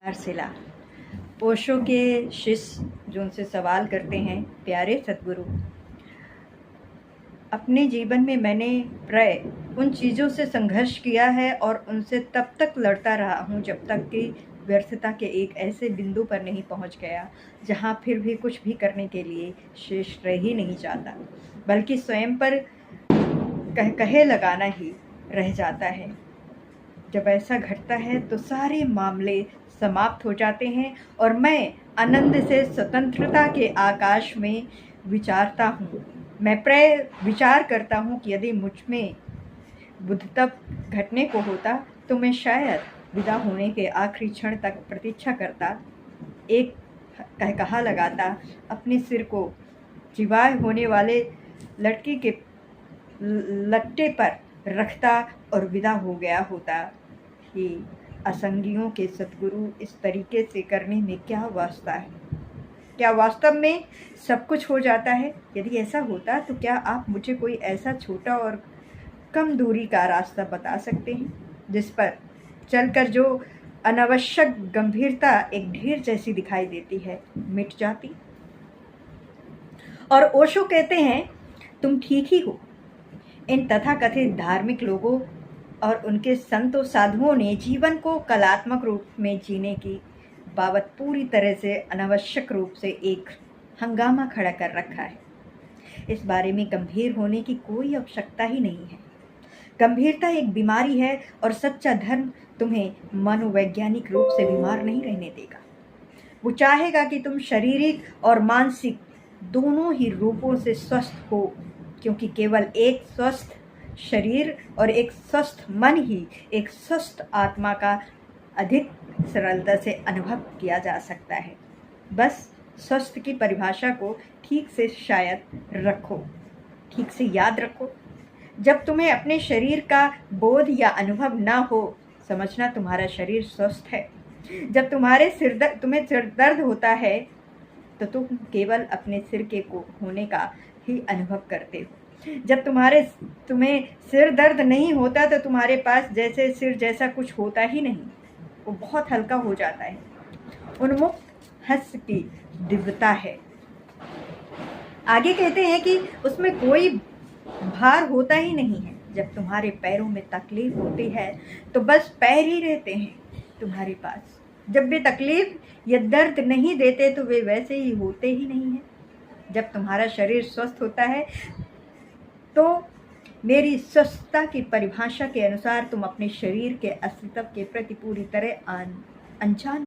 सिला ओशो के शिष्य जो उनसे सवाल करते हैं, प्यारे सतगुरु, अपने जीवन में मैंने प्राय उन चीज़ों से संघर्ष किया है और उनसे तब तक लड़ता रहा हूँ जब तक कि व्यर्थता के एक ऐसे बिंदु पर नहीं पहुँच गया जहाँ फिर भी कुछ भी करने के लिए शेष रह ही नहीं जाता, बल्कि स्वयं पर कहे लगाना ही रह जाता है। जब ऐसा घटता है तो सारे मामले समाप्त हो जाते हैं और मैं आनंद से स्वतंत्रता के आकाश में विचारता हूँ। मैं प्राय विचार करता हूँ कि यदि मुझ में बुद्ध तब घटने को होता तो मैं शायद विदा होने के आखिरी क्षण तक प्रतीक्षा करता, एक कहा लगाता, अपने सिर को चिवाए होने वाले लड़की के लट्टे पर रखता और विदा हो गया होता। कि असंगियों के सतगुरु इस तरीके से करने में क्या वास्ता है? क्या वास्तव में सब कुछ हो जाता है? यदि ऐसा होता तो क्या आप मुझे कोई ऐसा छोटा और कम दूरी का रास्ता बता सकते हैं जिस पर चलकर जो अनावश्यक गंभीरता एक ढेर जैसी दिखाई देती है मिट जाती? और ओशो कहते हैं, तुम ठीक ही हो। इन तथाकथित धार्मिक लोगों और उनके संतों साधुओं ने जीवन को कलात्मक रूप में जीने की बाबत पूरी तरह से अनावश्यक रूप से एक हंगामा खड़ा कर रखा है। इस बारे में गंभीर होने की कोई आवश्यकता ही नहीं है। गंभीरता एक बीमारी है और सच्चा धर्म तुम्हें मनोवैज्ञानिक रूप से बीमार नहीं रहने देगा। वो चाहेगा कि तुम शारीरिक और मानसिक दोनों ही रूपों से स्वस्थ हो, क्योंकि केवल एक स्वस्थ शरीर और एक स्वस्थ मन ही एक स्वस्थ आत्मा का अधिक सरलता से अनुभव किया जा सकता है। बस स्वस्थ की परिभाषा को ठीक से शायद रखो, ठीक से याद रखो। जब तुम्हें अपने शरीर का बोध या अनुभव ना हो, समझना तुम्हारा शरीर स्वस्थ है। जब तुम्हें सिर दर्द होता है तो तुम केवल अपने सिर के को होने का ही अनुभव करते हो। जब तुम्हें सिर दर्द नहीं होता तो तुम्हारे पास जैसे सिर जैसा कुछ होता ही नहीं, वो बहुत हल्का हो जाता है। उन्मुक्त हंस की दिव्यता है। आगे कहते हैं कि उसमें कोई भार होता ही नहीं है। जब तुम्हारे पैरों में तकलीफ होती है तो बस पैर ही रहते हैं तुम्हारे पास। जब वे तकलीफ या दर्द नहीं देते तो वे वैसे ही होते ही नहीं हैं। जब तुम्हारा शरीर स्वस्थ होता है तो मेरी स्वस्थता की परिभाषा के अनुसार तुम अपने शरीर के अस्तित्व के प्रति पूरी तरह अनजान